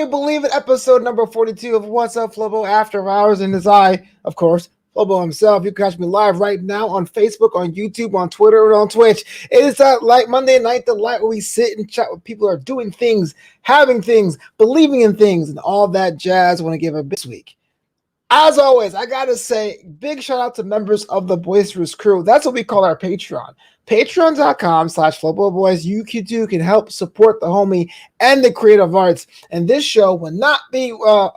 you believe it? Episode number 42 of Wassup Flobo After Hours, and as I, of course, Flobo himself. You can catch me live right now on Facebook, on YouTube, on Twitter, and on Twitch. It is that light Monday night delight where we sit and chat with people who are doing things, having things, believing in things, and all that jazz. I want to give a big week. As always, I gotta say, big shout out to members of the Boisterous crew. That's what we call our Patreon. Patreon.com/FloboBoys. You too can help support the homie and the creative arts. And this show would not be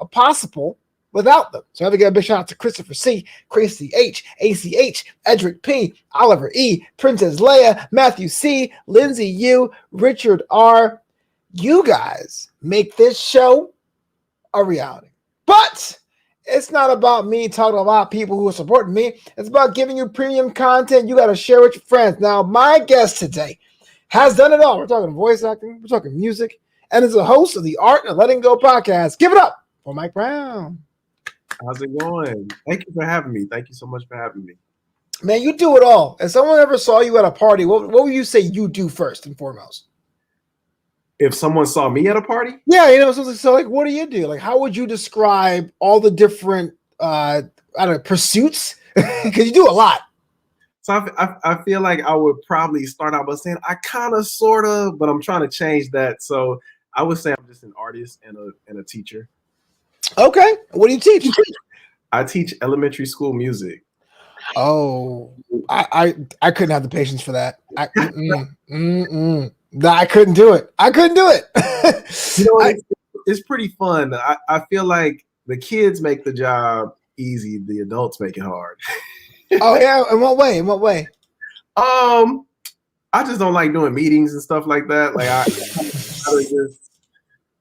possible without them. So I have to give a big shout out to Christopher C, Crazy H, ACH, Edric P, Oliver E, Princess Leia, Matthew C, Lindsay U, Richard R. You guys make this show a reality. But it's not about me talking about people who are supporting me. It's about giving you premium content you got to share with your friends. Now, my guest today has done it all. We're talking voice acting, we're talking music, and is a host of the Art of Letting Go podcast. Give it up for Mike Brown. How's it going? Thank you for having me. Thank you so much for having me. Man, you do it all. If someone ever saw you at a party, what would you say you do first and foremost? If someone saw me at a party? Yeah, so like, what do you do? Like, how would you describe all the different, pursuits? Because you do a lot. So I feel like I would probably start out by saying I kind of, sort of, but I'm trying to change that. So I would say I'm just an artist and a teacher. Okay. What do you teach? I teach elementary school music. Oh, I couldn't have the patience for that. No, I couldn't do it. It's pretty fun. I feel like the kids make the job easy. The adults make it hard. Oh yeah. In what way? I just don't like doing meetings and stuff like that. Like I just,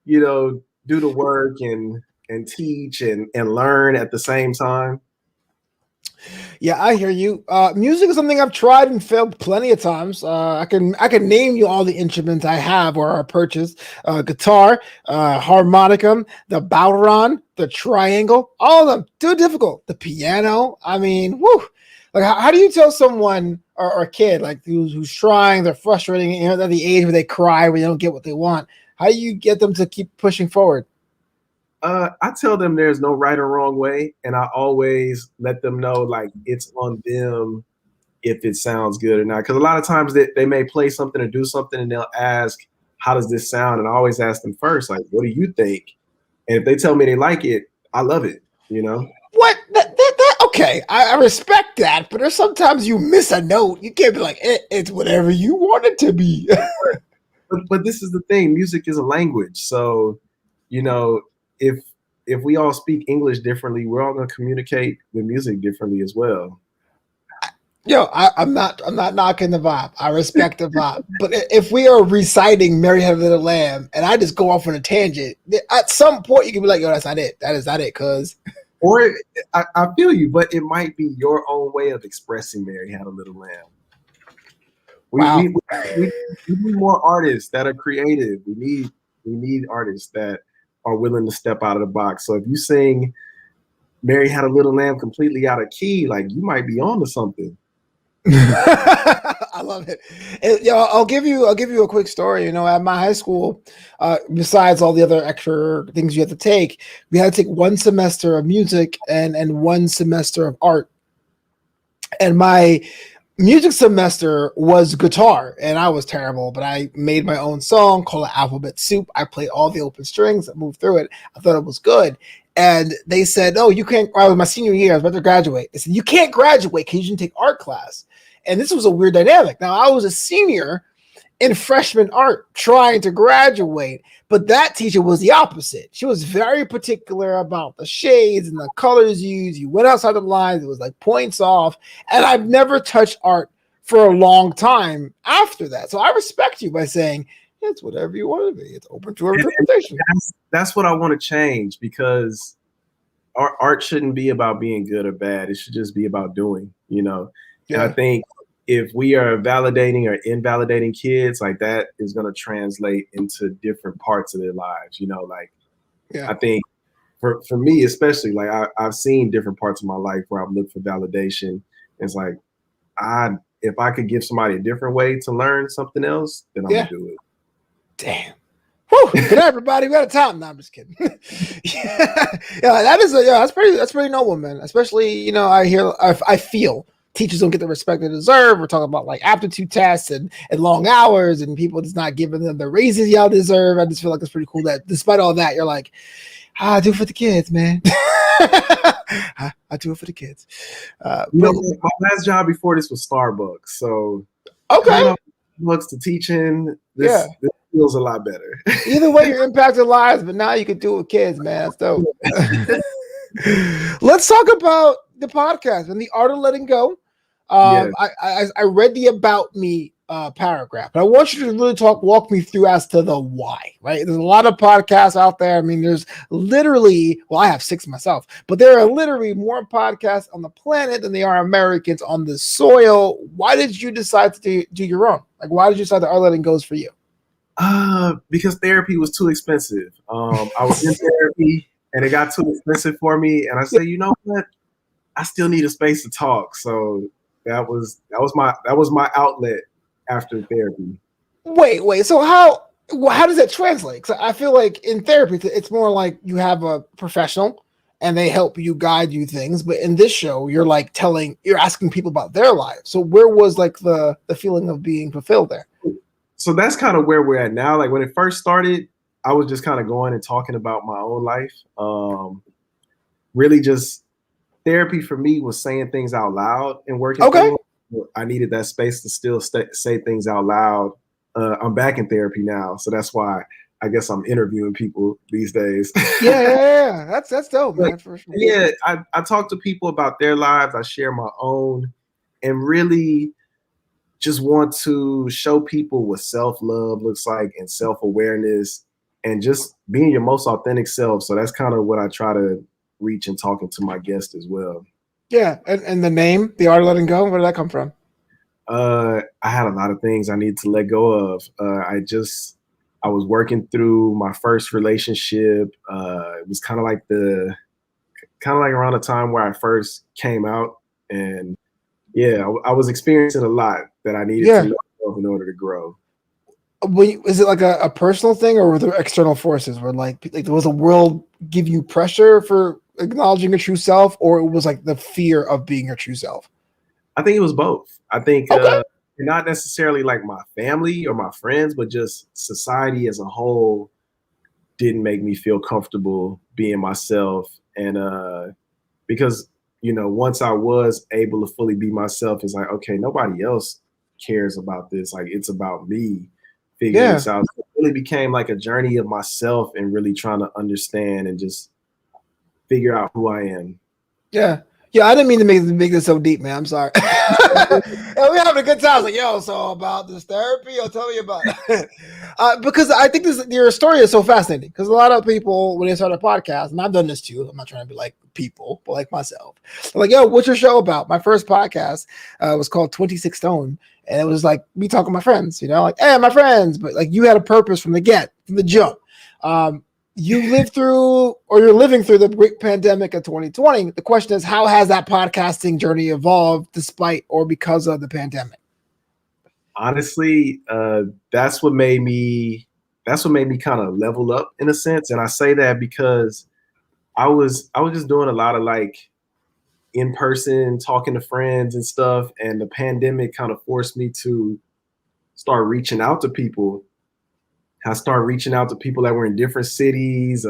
do the work and teach and learn at the same time. Yeah, I hear you. Music is something I've tried and failed plenty of times. I can name you all the instruments I have or are purchased: guitar, harmonicum, the bowron, the triangle. All of them too difficult. The piano. I mean, whoo! Like, how do you tell someone or a kid like who's trying, they're frustrating, at the age where they cry when they don't get what they want? How do you get them to keep pushing forward? I tell them there's no right or wrong way, and I always let them know like it's on them if it sounds good or not. Because a lot of times they may play something or do something, and they'll ask, "How does this sound?" And I always ask them first, like, "What do you think?" And if they tell me they like it, I love it. What? Okay, I respect that, but there's sometimes you miss a note. You can't be like, it's whatever you want it to be. but this is the thing: music is a language, so if we all speak English differently, we're all going to communicate with music differently as well. I'm not knocking the vibe. I respect the vibe. But if we are reciting Mary Had a Little Lamb and I just go off on a tangent, at some point you can be like, yo, that's not it. That is not it, cuz. Or I feel you, but it might be your own way of expressing Mary Had a Little Lamb. Wow. We need more artists that are creative. We need artists that are willing to step out of the box. So if you sing Mary Had a Little Lamb completely out of key, like you might be on to something. I love it. I'll give you a quick story. At my high school, besides all the other extra things you have to take, we had to take 1 semester of music and 1 semester of art. And my music semester was guitar, and I was terrible, but I made my own song called Alphabet Soup. I played all the open strings. I moved through it. I thought it was good. And they said, "Oh, you can't." I was my senior year. I was about to graduate. They said, "You can't graduate because you didn't take art class." And this was a weird dynamic. Now, I was a senior in freshman art trying to graduate, but that teacher was the opposite. She was very particular about the shades and the colors used. You went outside the lines. It was like points off. And I've never touched art for a long time after that. So I respect you by saying, it's whatever you want to be. It's open to interpretation. That's what I want to change, because our art shouldn't be about being good or bad. It should just be about doing, Yeah. And I think if we are validating or invalidating kids, like that is going to translate into different parts of their lives. I think for me, especially, like I've seen different parts of my life where I've looked for validation. It's like, if I could give somebody a different way to learn something else, then I'm gonna do it. Damn. Whew, good night, everybody. We got a time. No, I'm just kidding. That's pretty noble, man. Especially, I feel teachers don't get the respect they deserve. We're talking about like aptitude tests and long hours and people just not giving them the raises y'all deserve. I just feel like it's pretty cool that despite all that, you're like, I do it for the kids, man. I do it for the kids. My last job before this was Starbucks. So okay. Starbucks to teaching, this feels a lot better. Either way, you're impacting lives, but now you can do it with kids, man. That's dope. Let's talk about the podcast and the art of letting go. I read the about me paragraph, but I want you to really walk me through as to the why, right? There's a lot of podcasts out there. I mean, there's literally, I have 6 myself, but there are literally more podcasts on the planet than there are Americans on the soil. Why did you decide to do your own? Like, why did you decide that art of letting go is for you? Because therapy was too expensive. I was in therapy and it got too expensive for me. And I said, you know what? I still need a space to talk. So that was my outlet after therapy. Wait. So how does that translate? Because I feel like in therapy, it's more like you have a professional and they help you guide you things. But in this show, you're asking people about their lives. So where was like the feeling of being fulfilled there? So that's kind of where we're at now. Like when it first started, I was just kind of going and talking about my own life. Really just therapy for me was saying things out loud and working. Okay. I needed that space to still say things out loud. I'm back in therapy now. So that's why I guess I'm interviewing people these days. Yeah. That's dope, man. For sure. Yeah. I talk to people about their lives. I share my own and really just want to show people what self-love looks like and self-awareness and just being your most authentic self. So that's kind of what I try to reach and talking to my guests as well. Yeah. And the name, The Art of Letting Go, where did that come from? I had a lot of things I need to let go of. I was working through my first relationship. It was kind of like around the time where I first came out, and I was experiencing a lot that I needed to let go of in order to grow. Is it like a personal thing, or were there external forces? Where like was the world give you pressure for acknowledging your true self, or it was like the fear of being your true self? I think it was both. I think not necessarily like my family or my friends, but just society as a whole didn't make me feel comfortable being myself. And because, once I was able to fully be myself, it's like, okay, nobody else cares about this. Like, it's about me figuring this out. So it really became like a journey of myself and really trying to understand and just figure out who I am. Yeah. Yeah, I didn't mean to make this so deep, man. I'm sorry. We having a good time. I was like, so about this therapy, tell me about it. Because I think your story is so fascinating. Because a lot of people, when they start a podcast, and I've done this too, I'm not trying to be like people, but like myself. I'm like, what's your show about? My first podcast was called 26 Stone. And it was like me talking to my friends, like, hey, my friends. But like you had a purpose from the jump. You lived through, or you're living through the great pandemic of 2020. The question is, how has that podcasting journey evolved despite or because of the pandemic? Honestly, that's what made me kind of level up in a sense. And I say that because I was just doing a lot of like in person talking to friends and stuff. And the pandemic kind of forced me to start reaching out to people. I started reaching out to people that were in different cities,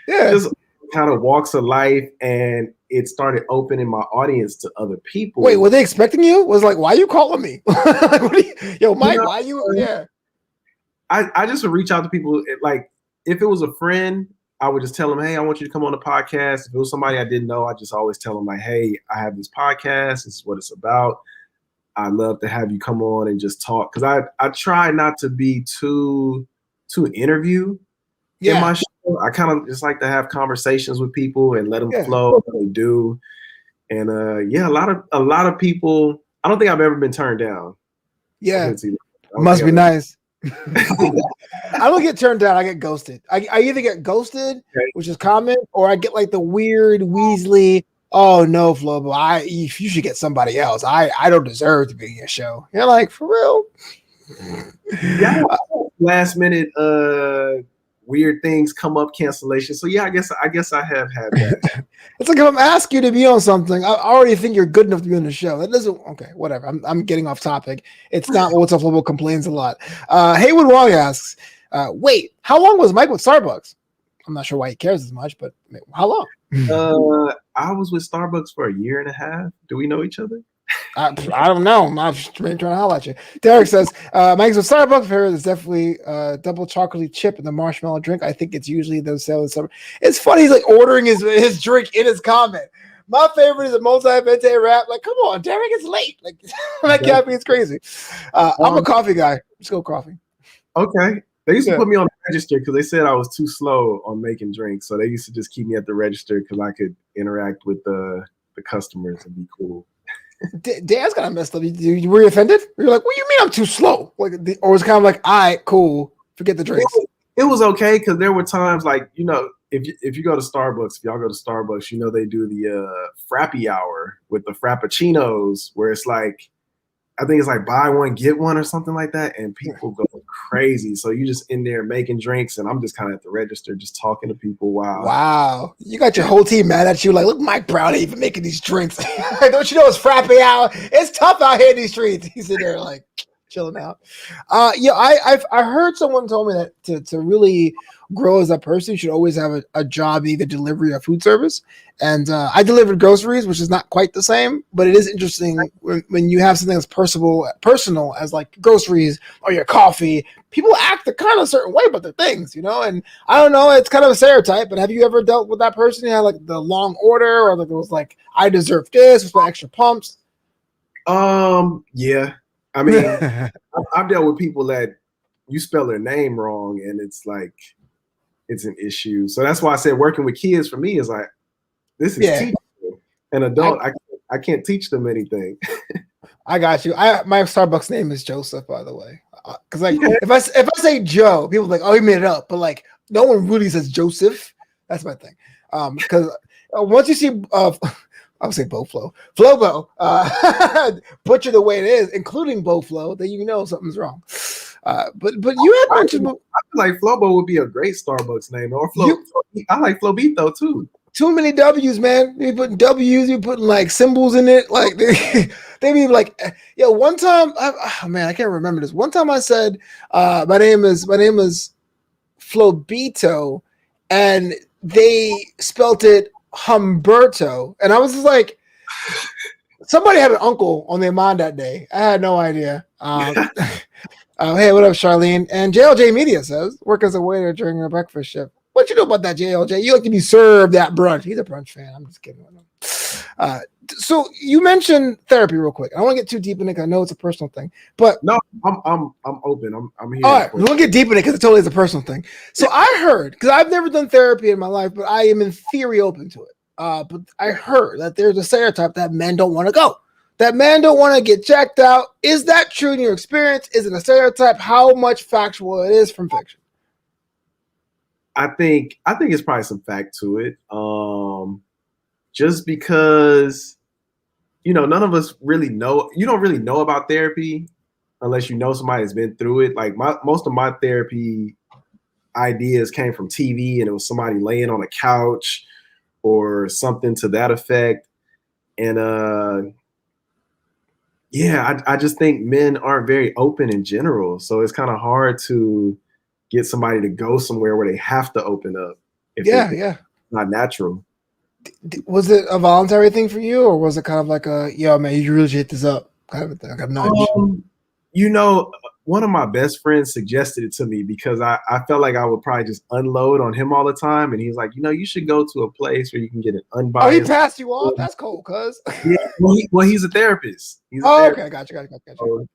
just kind of walks of life, and it started opening my audience to other people. Wait, were they expecting you? Was like, why are you calling me? Mike, why you? Yeah. I just would reach out to people. Like, if it was a friend, I would just tell them, hey, I want you to come on the podcast. If it was somebody I didn't know, I just always tell them like, hey, I have this podcast. This is what it's about. I'd love to have you come on and just talk. Because I try not to be too interview in my show. I kind of just like to have conversations with people and let them flow what they do. And a lot of people, I don't think I've ever been turned down. Yeah. Must be nice. I don't get turned down. I get ghosted. I either get ghosted, which is common, or I get like the weird Weasley, oh no, Flobo, you should get somebody else. I don't deserve to be in your show. You're like, for real? Yeah. last minute weird things come up, cancellation. So yeah, I guess I have had that. It's like if I'm asking you to be on something, I already think you're good enough to be on the show. That doesn't okay, whatever. I'm getting off topic. It's not What's Up Flobo complains a lot. Haywood Wong asks, wait, how long was Mike with Starbucks? I'm not sure why he cares as much, but how long? I was with Starbucks for a year and a half. Do we know each other? I don't know. I'm just trying to holler at you. Derek says, Mike's with Starbucks. There's definitely double chocolate chip and the marshmallow drink. I think it's usually those sales. It's funny. He's like ordering his drink in his comment. My favorite is a multi-vente wrap. Like, come on, Derek, it's late. Like, that caffeine's crazy. I'm a coffee guy. Let's go coffee. Okay. They used to put me on the register because they said I was too slow on making drinks. So they used to just keep me at the register because I could interact with the customers and be cool. Dan's kind of messed up. Were you offended? You're like, what do you mean I'm too slow? Like, or was it kind of like, all right, cool, forget the drinks. It was okay because there were times like, you know, if you go to Starbucks, if y'all go to Starbucks, you know they do the frappy hour with the frappuccinos where it's like, I think it's like buy one get one or something like that, and people go crazy. So you just in there making drinks, and I'm just kind of at the register, just talking to people. Wow, you got your whole team mad at you. Like, look, Mike Brown ain't even making these drinks. Don't you know it's frappe hour? It's tough out here in these streets. He's in there like chilling out. Yeah, I heard someone told me that to really grow as a person, you should always have a job, either delivery or food service. And I delivered groceries, which is not quite the same, but it is interesting when you have something that's personal as like groceries or your coffee. People act a kind of certain way about their things, you know. And I don't know, it's kind of a stereotype. But have you ever dealt with that person? You had like the long order, or like it was like I deserve this with my extra pumps. Yeah. I mean, I've dealt with people that you spell their name wrong, and it's like it's an issue. So that's why I said working with kids for me is like, this is teaching an adult. I can't teach them anything. I got you. My Starbucks name is Joseph, by the way. Because like if I say Joe, people are like, oh, he made it up. But like no one really says Joseph. That's my thing. Because once you see I would say Flobo, butcher the way it is, including Boflo, then you know something's wrong. But you had mentioned I feel like Flobo would be a great Starbucks name, or I like Flobito too. Too many W's, man. You putting W's, you putting like symbols in it. Like they be like, yeah. One time, I can't remember this. One time I said, my name is Flobito, and they spelt it Humberto, and I was just like, somebody had an uncle on their mind that day. I had no idea. Hey, what up, Charlene? And JLJ Media says, work as a waiter during your breakfast shift. What you know about that, JLJ? You like to be served at brunch. He's a brunch fan. I'm just kidding. So you mentioned therapy real quick. I don't want to get too deep in it because I know it's a personal thing. But no, I'm open. I'm here. All right, we'll get deep in it because it totally is a personal thing. So I heard, because I've never done therapy in my life, but I am in theory open to it. But I heard that there's a stereotype that men don't want to go. That men don't want to get checked out. Is that true in your experience? Is it a stereotype? How much factual it is from fiction? I think it's probably some fact to it. Just because, you know, none of us really know. You don't really know about therapy unless you know somebody has been through it. Like most of my therapy ideas came from TV, and it was somebody laying on a couch or something to that effect. And I just think men aren't very open in general. So it's kind of hard to get somebody to go somewhere where they have to open up. It's not natural. Was it a voluntary thing for you, or was it kind of like a, yo, man, you really hit this up kind of a thing? Like a nudge? You know, one of my best friends suggested it to me because I felt like I would probably just unload on him all the time. And he's like, you know, you should go to a place where you can get an unbiased. Oh, he passed you off? That's cool, cuz. Yeah, well, he's a therapist. Okay, gotcha. So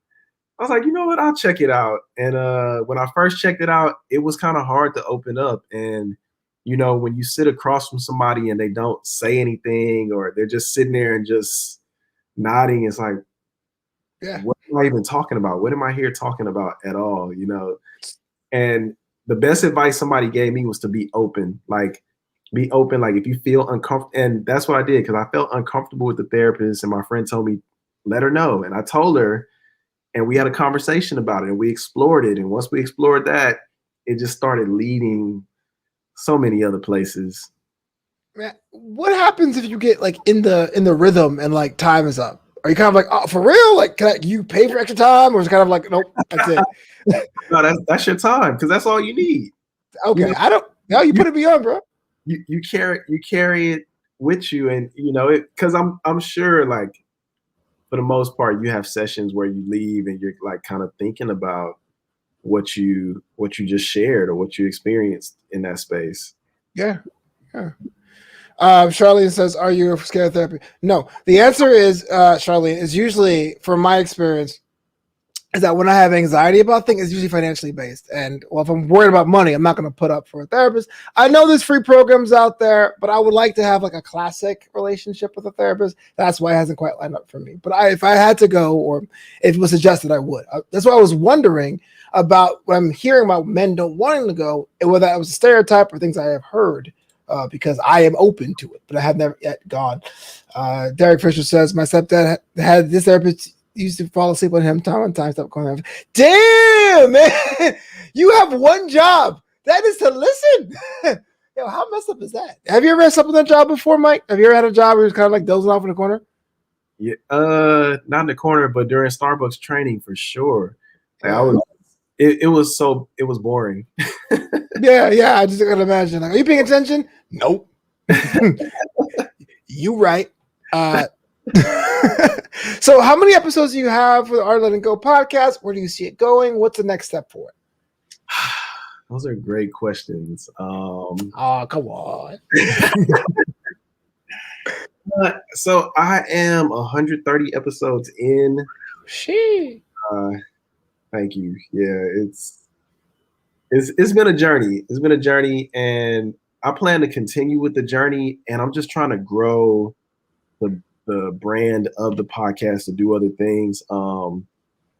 I was like, you know what? I'll check it out. And when I first checked it out, it was kind of hard to open up. And, you know, when you sit across from somebody and they don't say anything, or they're just sitting there and just nodding, it's like, what am I even talking about? What am I here talking about at all? You know? And the best advice somebody gave me was to be open. Like, be open. Like, if you feel uncomfortable, and that's what I did, because I felt uncomfortable with the therapist, and my friend told me, let her know. And I told her, and we had a conversation about it and we explored it. And once we explored that, it just started leading so many other places. Man, what happens if you get like in the rhythm and like time is up? Are you kind of like, oh, for real? Like, you pay for extra time, or is it kind of like, nope, that's it? No, that's your time because that's all you need. Okay, you know, I don't. No, you put it beyond, bro. You carry it with you, and it because I'm sure like for the most part you have sessions where you leave and you're like kind of thinking about what you just shared or what you experienced in that space. Yeah. Charlene says, "Are you scared of therapy?" No. The answer is, Charlene, is usually, from my experience, is that when I have anxiety about things, it's usually financially based. And well, if I'm worried about money, I'm not going to put up for a therapist. I know there's free programs out there, but I would like to have like a classic relationship with a therapist. That's why it hasn't quite lined up for me. But if I had to go, or if it was suggested, I would. That's why I was wondering about when I'm hearing about men don't wanting to go, and whether that was a stereotype or things I have heard. Because I am open to it, but I have never yet gone. Derek Fisher says, my stepdad had this therapist used to fall asleep on him time and time. Stop calling him. Damn, man, you have one job. That is to listen. Yo, how messed up is that? Have you ever had something on that job before, Mike? Have you ever had a job where you're kind of like dozing off in the corner? Yeah, not in the corner, but during Starbucks training for sure. Like Yeah. It was boring. Yeah. I just can imagine. Like, are you paying attention? Nope. You right. So how many episodes do you have for the Art Letting Go podcast? Where do you see it going? What's the next step for it? Those are great questions. Oh, come on. So I am 130 episodes in. She. Thank you. Yeah, it's been a journey. It's been a journey, and I plan to continue with the journey. And I'm just trying to grow the brand of the podcast to do other things,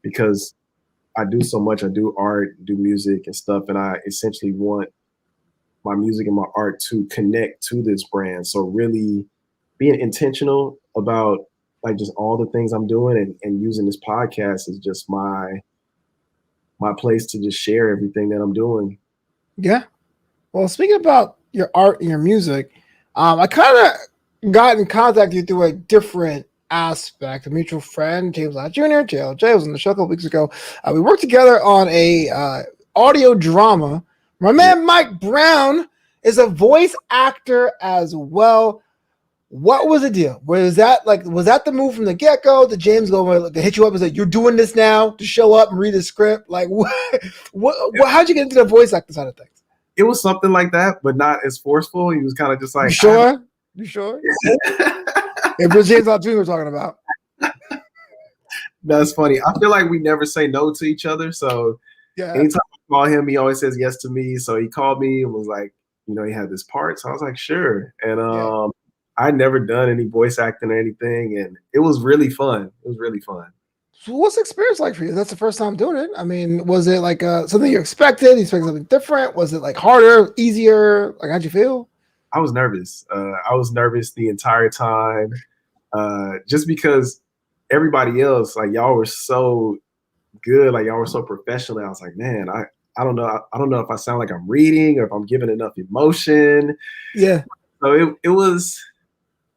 because I do so much. I do art, do music and stuff, and I essentially want my music and my art to connect to this brand. So really being intentional about like just all the things I'm doing and using this podcast is just my place to just share everything that I'm doing. Yeah. Well, speaking about your art and your music, I kind of got in contact with you through a different aspect. A mutual friend, James Lott Jr., JLJ, was on the show a couple weeks ago. We worked together on a audio drama. My man Mike Brown is a voice actor as well. What was the deal? Was that the move from the get-go? Did James go to hit you up and say, you're doing this now, to show up and read the script? Like, how'd you get into the voice acting side of things? It was something like that, but not as forceful. He was kind of just like, You sure? It was James Lott Jr. we're talking about. That's funny. I feel like we never say no to each other. So anytime I call him, he always says yes to me. So he called me and was like, he had this part. So I was like, sure. And I'd never done any voice acting or anything. And it was really fun. So what's the experience like for you? That's the first time doing it. I mean, was it like something you expected? You expected something different? Was it like harder, easier? Like, how'd you feel? I was nervous. I was nervous the entire time, just because everybody else, like y'all were so good, like y'all were so professional. I was like, man, I don't know. I don't know if I sound like I'm reading or if I'm giving enough emotion. Yeah. So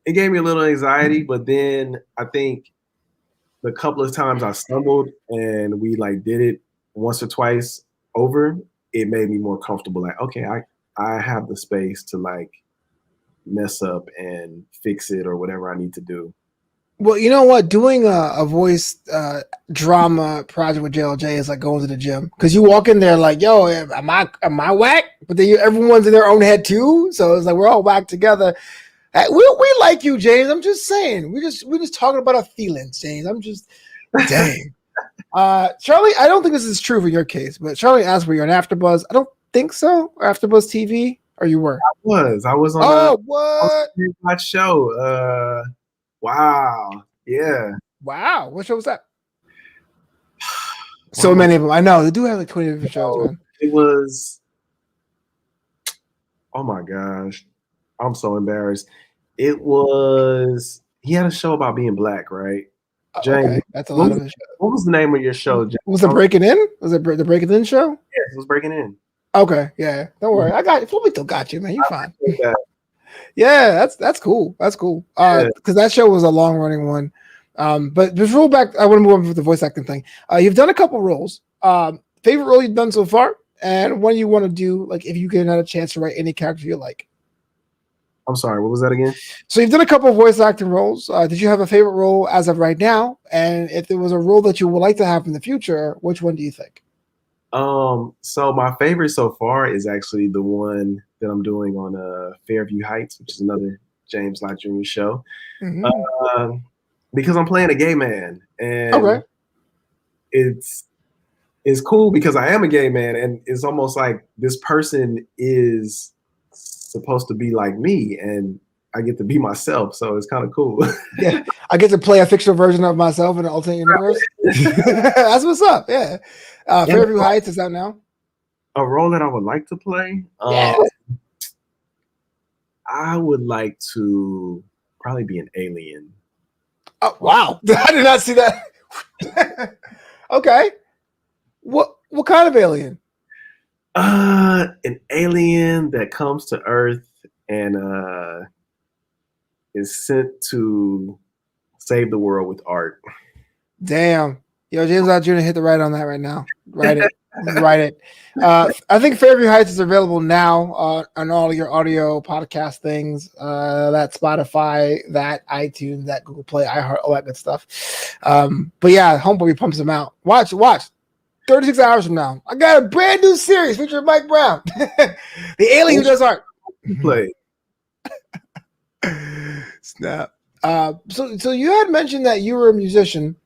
it gave me a little anxiety, but then I think the couple of times I stumbled and we like did it once or twice over, it made me more comfortable. Like, okay, I have the space to like mess up and fix it or whatever I need to do. Well, you know what? Doing a voice drama project with JLJ is like going to the gym, because you walk in there like, yo, am I whack? But then everyone's in their own head too, so it's like we're all whack together. We like you, James. I'm just saying. We're just talking about our feelings, James. I'm just dang. Charlie, I don't think this is true for your case, but Charlie asked, were you on AfterBuzz? I don't think so. Or AfterBuzz TV, or you were? I was on. What? My show. Wow. Yeah. Wow. What show was that? So many of them. I know they do have like 20 different shows, man. It was. Oh my gosh, I'm so embarrassed. It was. He had a show about being black, right? James, Okay, that's a lot of it. what was the name of your show, James? Was it Breaking In? Was it the Breaking In show? Yes, it was Breaking In. Okay, yeah. Don't worry, I got you. We still got you, man. You fine. Yeah. Yeah, that's cool. That's cool. Yeah. Because that show was a long running one. But just roll back. I want to move on with the voice acting thing. You've done a couple roles. Favorite role you've done so far, and what you want to do, like if you get another chance to write any character you like. I'm sorry, what was that again? So you've done a couple of voice acting roles. Did you have a favorite role as of right now? And if there was a role that you would like to have in the future, which one do you think? So my favorite so far is actually the one that I'm doing on Fairview Heights, which is another James Lott Jr. show. Mm-hmm. Because I'm playing a gay man, and Okay. it's cool because I am a gay man, and it's almost like this person is supposed to be like me, and I get to be myself, so it's kind of cool. Yeah, I get to play a fictional version of myself in an alternate universe. That's what's up. Yeah. Fairview Heights is out now. A role that I would like to play. Yeah. I would like to probably be an alien. Oh, wow. I did not see that. Okay. What kind of alien? An alien that comes to Earth and is sent to save the world with art. Damn. Yo, James Lott Jr. hit the right on that right now. Write it. Write it. I think Fairview Heights is available now on all your audio podcast things. That Spotify, that iTunes, that Google Play, iHeart, all that good stuff. But yeah, Homeboy pumps them out. Watch. 36 hours from now, I got a brand new series featuring Mike Brown, the alien who does art. Play. Snap. So you had mentioned that you were a musician,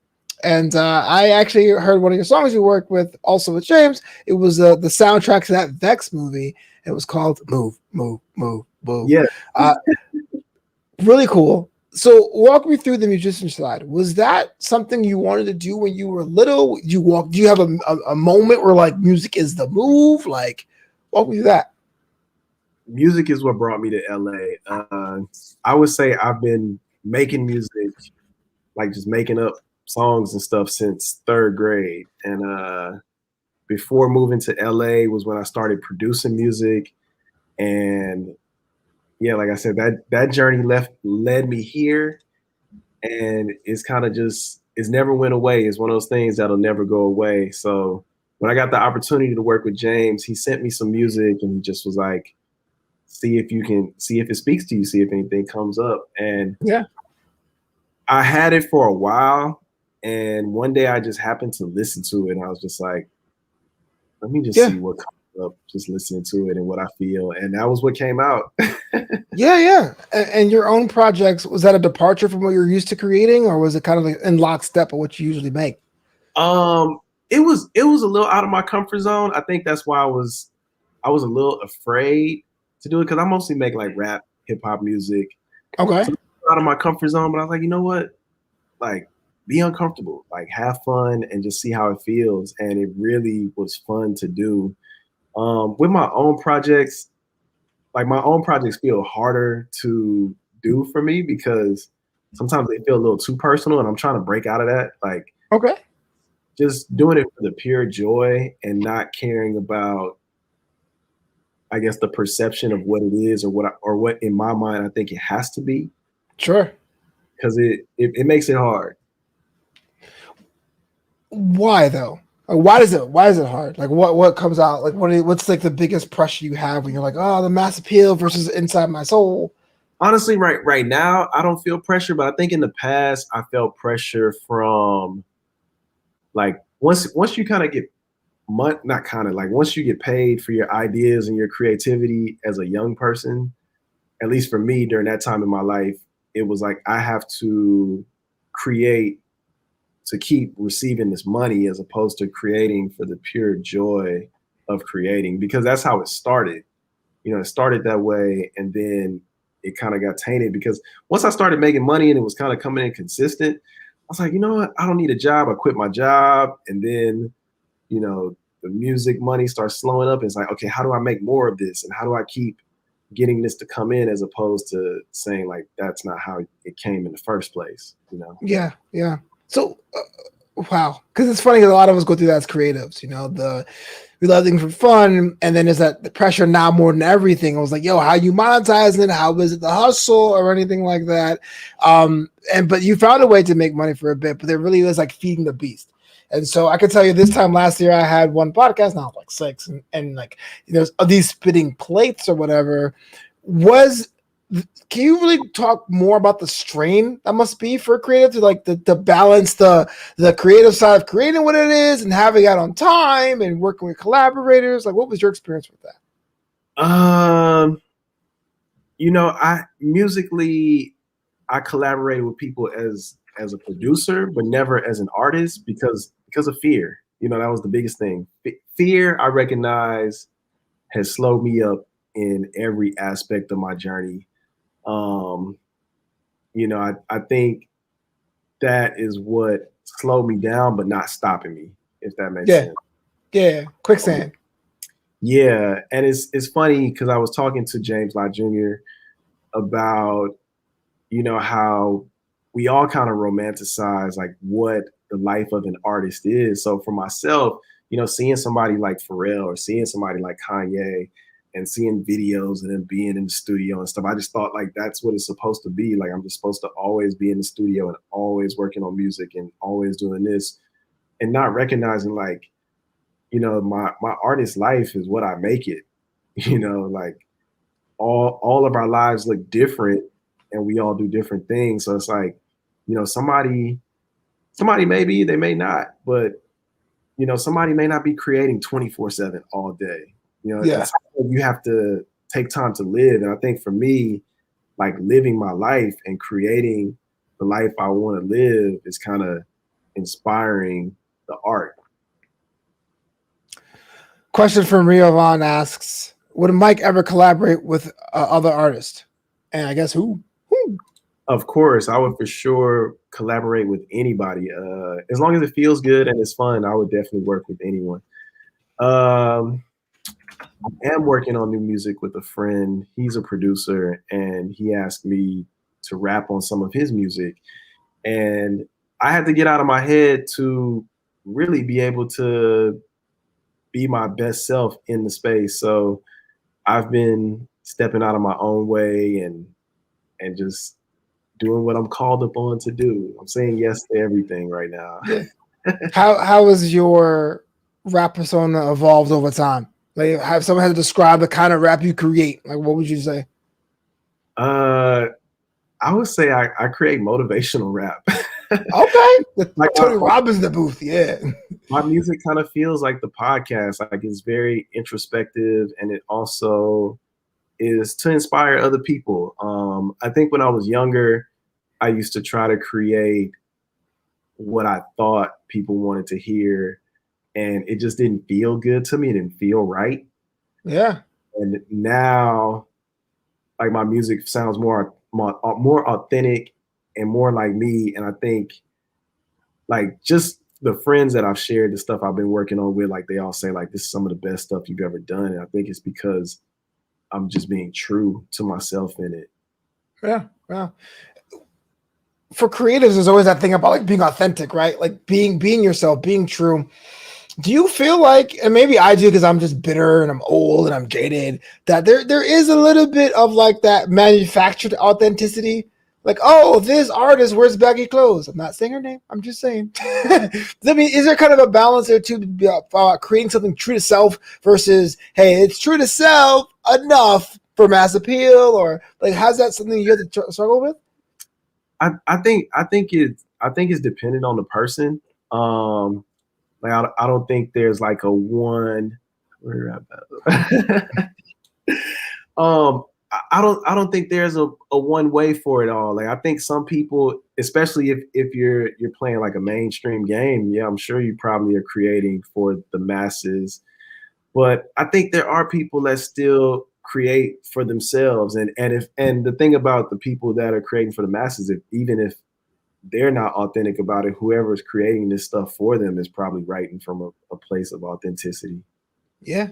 and I actually heard one of your songs you worked with, also with James. It was the soundtrack to that Vex movie. It was called "Move, Move, Move, Move." Yeah. Really cool. So walk me through the musician side. Was that something you wanted to do when you were little? Do you have a moment where like music is the move? Like, walk me through that. Music is what brought me to LA. I would say I've been making music, like just making up songs and stuff since third grade. And before moving to LA was when I started producing music. And yeah, like I said, that journey led me here, and it's kind of it's never went away. It's one of those things that'll never go away. So when I got the opportunity to work with James, he sent me some music, and he just was like, see if it speaks to you, see if anything comes up. And yeah, I had it for a while, and one day I just happened to listen to it, and I was just like, let me just see what comes up, just listening to it and what I feel. And that was what came out. Yeah. And your own projects, was that a departure from what you're used to creating, or was it kind of like in lockstep of what you usually make? It was a little out of my comfort zone. I think that's why I was a little afraid to do it, because I mostly make like rap, hip hop music. Okay. So out of my comfort zone, but I was like, you know what? Like, be uncomfortable, like have fun and just see how it feels. And it really was fun to do. With my own projects, like my own projects feel harder to do for me because sometimes they feel a little too personal, and I'm trying to break out of that. Like, okay, just doing it for the pure joy and not caring about, I guess, the perception of what it is or what in my mind I think it has to be. Sure. Because it makes it hard. Why though? Why is it hard? Like what comes out? Like what's like the biggest pressure you have when you're like, oh, the mass appeal versus inside my soul? Honestly, right now I don't feel pressure, but I think in the past I felt pressure from, like, once you kind of get once you get paid for your ideas and your creativity as a young person, at least for me during that time in my life, it was like I have to create to keep receiving this money as opposed to creating for the pure joy of creating, because that's how it started. You know, it started that way, and then it kind of got tainted because once I started making money and it was kind of coming in consistent, I was like, you know what? I don't need a job. I quit my job, and then, you know, the music money starts slowing up. And it's like, okay, how do I make more of this? And how do I keep getting this to come in, as opposed to saying like, that's not how it came in the first place, you know? Yeah. So, wow, because it's funny because a lot of us go through that as creatives. We love things for fun, and then there's that the pressure now more than everything. I was like, yo, how you monetizing it? How is it the hustle or anything like that? But you found a way to make money for a bit, but there really is like feeding the beast. And so I can tell you this time last year I had one podcast, now like six, and like there's these spitting plates or whatever. Was Can you really talk more about the strain that must be for a creative to like to balance the creative side of creating what it is and having it on time and working with collaborators? Like, what was your experience with that? I musically I collaborated with people as a producer, but never as an artist because of fear. That was the biggest thing. Fear, I recognize, has slowed me up in every aspect of my journey. I think that is what slowed me down, but not stopping me, if that makes sense. Yeah, quicksand. Yeah, and it's funny because I was talking to James Lott Jr. about how we all kind of romanticize like what the life of an artist is. So for myself, seeing somebody like Pharrell or seeing somebody like Kanye and seeing videos of them being in the studio and stuff, I just thought like that's what it's supposed to be. Like I'm just supposed to always be in the studio and always working on music and always doing this and not recognizing like, my artist life is what I make it. Like all of our lives look different and we all do different things. So it's like, somebody maybe they may not, but somebody may not be creating 24/7 all day. That's how you have to take time to live. And I think for me, like living my life and creating the life I want to live is kind of inspiring the art. Question from Rio Vaughn asks, would Mike ever collaborate with other artists? And I guess who? Of course, I would for sure collaborate with anybody. As long as it feels good and it's fun, I would definitely work with anyone. I am working on new music with a friend. He's a producer, and he asked me to rap on some of his music. And I had to get out of my head to really be able to be my best self in the space. So I've been stepping out of my own way and just doing what I'm called upon to do. I'm saying yes to everything right now. How has your rap persona evolved over time? Like, have someone had to describe the kind of rap you create? Like, what would you say? I would say I create motivational rap. Okay, like Tony Robbins in the booth. Yeah, my music kind of feels like the podcast. Like it's very introspective, and it also is to inspire other people. I think when I was younger, I used to try to create what I thought people wanted to hear, and it just didn't feel good to me. It didn't feel right. Yeah. And now, like my music sounds more authentic and more like me. And I think, like just the friends that I've shared the stuff I've been working on with, like they all say, like this is some of the best stuff you've ever done. And I think it's because I'm just being true to myself in it. Yeah. Well, for creatives, there's always that thing about like being authentic, right? Like being yourself, being true. Do you feel like, and maybe I do because I'm just bitter and I'm old and I'm jaded, that there is a little bit of like that manufactured authenticity? Like, oh, this artist wears baggy clothes. I'm not saying her name. I'm just saying. I mean, is there kind of a balance there too, creating something true to self versus, hey, it's true to self enough for mass appeal, or like, how's that something you have to struggle with? I think it's dependent on the person. Like I don't think there's like a one. I don't think there's a one way for it all. Like I think some people, especially if you're playing like a mainstream game, yeah, I'm sure you probably are creating for the masses. But I think there are people that still create for themselves. And the thing about the people that are creating for the masses, even if they're not authentic about it, whoever's creating this stuff for them is probably writing from a place of authenticity. Yeah.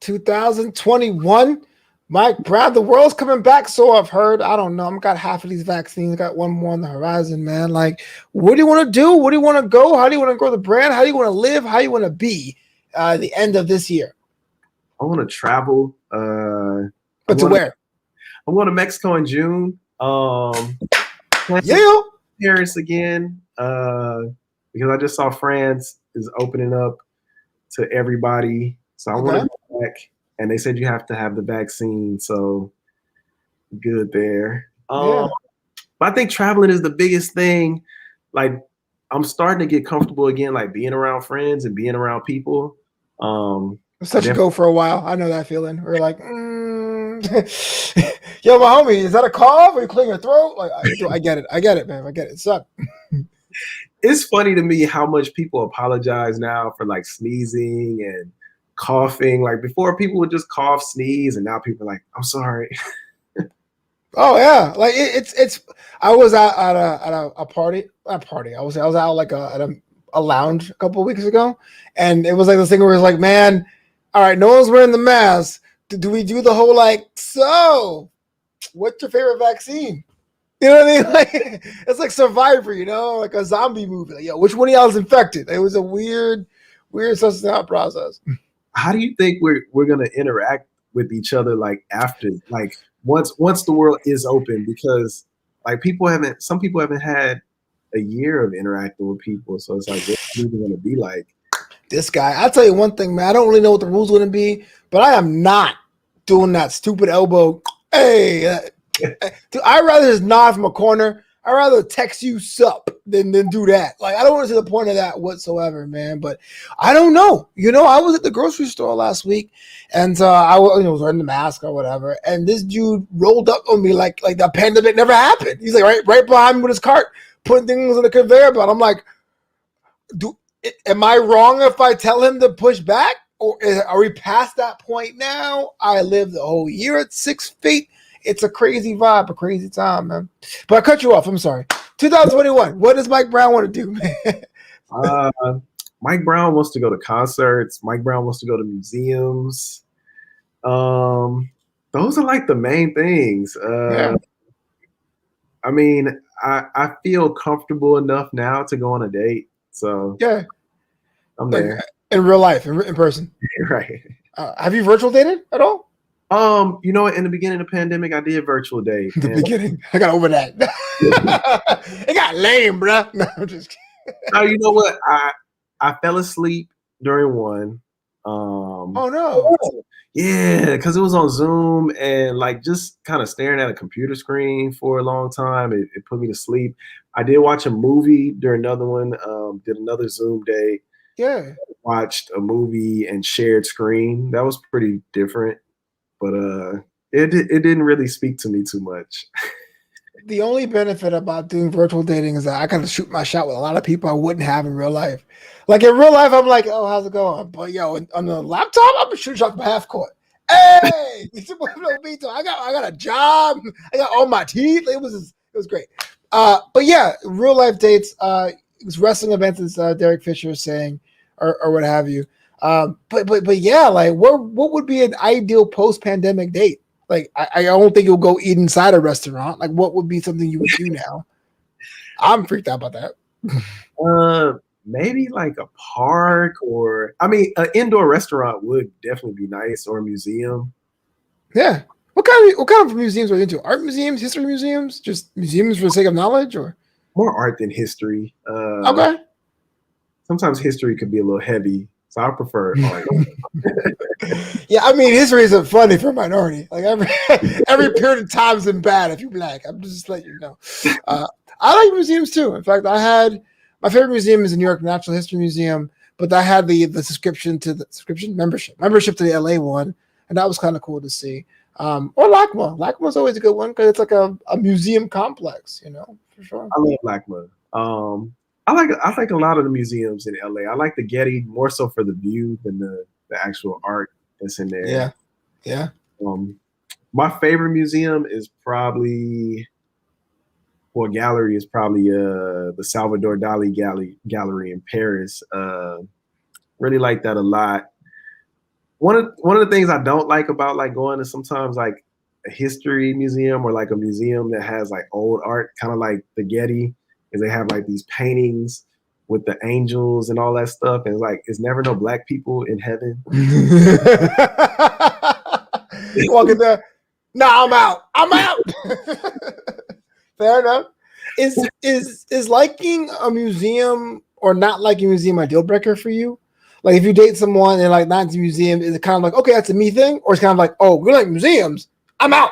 2021, Mike Brown, the world's coming back, so I've heard. I don't know. I'm got half of these vaccines, got one more on the horizon, man. Like, what do you want to do? What do you want to go? How do you want to grow the brand? How do you want to live? How do you want to be the end of this year? I want to travel. But to where? I'm going to Mexico in June. Yeah. Paris again. Because I just saw France is opening up to everybody. So I want to go back. And they said you have to have the vaccine. So good there. Yeah. But I think traveling is the biggest thing. Like, I'm starting to get comfortable again, like being around friends and being around people. Let's let you go for a while. I know that feeling. We're like, yo, my homie, is that a cough? Are you clearing your throat? Like, I get it. I get it, man. I get it. It sucks. It's funny to me how much people apologize now for like sneezing and coughing. Like before, people would just cough, sneeze, and now people are like, "I'm sorry." Oh yeah, like it's. I was out at a party. Not party. I was out like at a lounge a couple of weeks ago, and it was like this thing where it's like, man, all right, no one's wearing the mask. Do we do the whole like, so what's your favorite vaccine? You know what I mean? Like it's like Survivor, you know, like a zombie movie. Like, yo, which one of y'all is infected? It was a weird sussing out process. How do you think we're gonna interact with each other like after, like once the world is open? Because like some people haven't had a year of interacting with people, so it's like, what's it even gonna be like? This guy, I'll tell you one thing, man. I don't really know what the rules are gonna be, but I am not doing that stupid elbow. Hey. Dude, I'd rather just nod from a corner. I'd rather text you sup than do that. Like, I don't want to see the point of that whatsoever, man. But I don't know. You know, I was at the grocery store last week, and I was wearing the mask or whatever, and this dude rolled up on me like the pandemic never happened. He's like right behind me with his cart, putting things on the conveyor belt. I'm like, am I wrong if I tell him to push back? Or are we past that point now? I lived the whole year at 6 feet. It's a crazy vibe, a crazy time, man. But I cut you off. I'm sorry. 2021. What does Mike Brown want to do, man? Mike Brown wants to go to concerts. Mike Brown wants to go to museums. Those are like the main things. Yeah. I mean, I feel comfortable enough now to go on a date. So yeah, I'm there. In real life, in person. Right. Have you virtual dated at all? You know, in the beginning of the pandemic, I did virtual date. Beginning, I got over that. It got lame, bro. No, I'm just kidding. Oh, you know what? I fell asleep during one. Oh no. Yeah, because it was on Zoom and like just kind of staring at a computer screen for a long time. It put me to sleep. I did watch a movie during another one. Did another Zoom date. Yeah. Watched a movie and shared screen. That was pretty different. But it didn't really speak to me too much. The only benefit about doing virtual dating is that I got to shoot my shot with a lot of people I wouldn't have in real life. Like in real life, I'm like, oh, how's it going? But yo, on the laptop, I'm shooting shots from half court. Hey, I got a job. I got all my teeth. It was great. But yeah, real life dates. Wrestling events, as Derek Fisher is saying, or what have you. But yeah, like what would be an ideal post-pandemic date? Like I don't think you'll go eat inside a restaurant. Like what would be something you would do now? I'm freaked out about that. Maybe like a park, or I mean, an indoor restaurant would definitely be nice, or a museum. Yeah. What kind of museums are you into? Art museums, history museums, just museums for the sake of knowledge, or more art than history? Okay. Sometimes history could be a little heavy, so I prefer art. Yeah, I mean, history isn't funny for a minority. Like every period of time has been bad if you're black. I'm just letting you know. I like museums too. In fact, my favorite museum is the New York Natural History Museum, but I had the membership to the LA one, and that was kind of cool to see. Or LACMA. LACMA's always a good one because it's like a museum complex, you know, for sure. I love LACMA. I like a lot of the museums in LA. I like the Getty more so for the view than the actual art that's in there. Yeah. My favorite museum is probably, gallery is probably the Salvador Dali gallery in Paris. Really like that a lot. one of the things I don't like about like going to sometimes like a history museum or like a museum that has like old art, kind of like the Getty, is they have like these paintings with the angels and all that stuff, and like it's never no black people in heaven. Walk in there. Nah, I'm out. I'm out. Fair enough. Is liking a museum or not liking a museum a deal breaker for you? Like if you date someone and like not to museum, is it kind of like, okay, that's a me thing? Or it's kind of like, oh, we like museums. I'm out.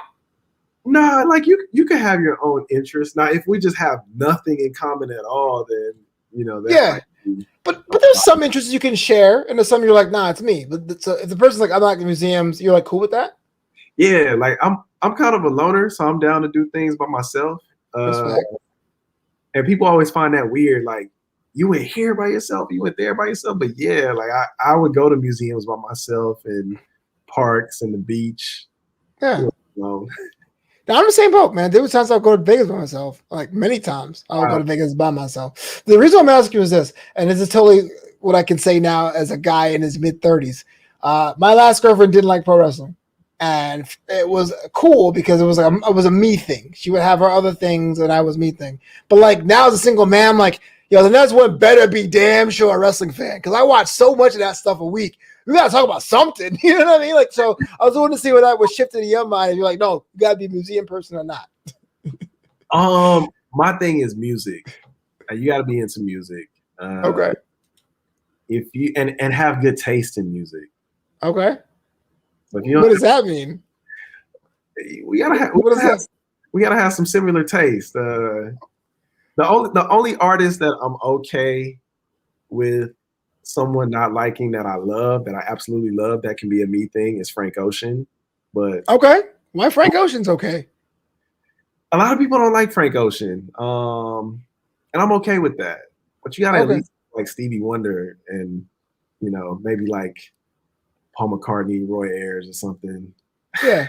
Nah, like you can have your own interests. Now, if we just have nothing in common at all, then that Yeah. might be But there's some interests you can share, and there's some you're like, nah, it's me. But so if the person's like, I'm not like museums, you're like cool with that? yeah. Like I'm kind of a loner, so I'm down to do things by myself. Respect. And people always find that weird. Like you went here by yourself, you went there by yourself. But yeah, like I would go to museums by myself and parks and the beach. Yeah. Alone. Now, I'm the same boat, man. There were times I'll go to Vegas by myself. Like many times I'll go to Vegas by myself. The reason I'm asking you is this, and this is totally what I can say now as a guy in his mid-30s. My last girlfriend didn't like pro wrestling. And it was cool because it was like it was a me thing. She would have her other things and I was me thing. But like now as a single man, I'm like, yo, the next one better be damn sure a wrestling fan. Because I watch so much of that stuff a week. We gotta talk about something. You know what I mean? Like, so I was wanting to see what that was shifted in your mind. And you're like, no, you gotta be a museum person or not. My thing is music. You gotta be into music. Okay. If you and have good taste in music. Okay. If you what does that mean? We gotta have some similar taste. The only artist that I'm okay with someone not liking that I love, that I absolutely love, that can be a me thing, is Frank Ocean. But okay, why Frank Ocean's okay? A lot of people don't like Frank Ocean, and I'm okay with that. But you gotta at least like Stevie Wonder and maybe like Paul McCartney, Roy Ayers, or something. Yeah.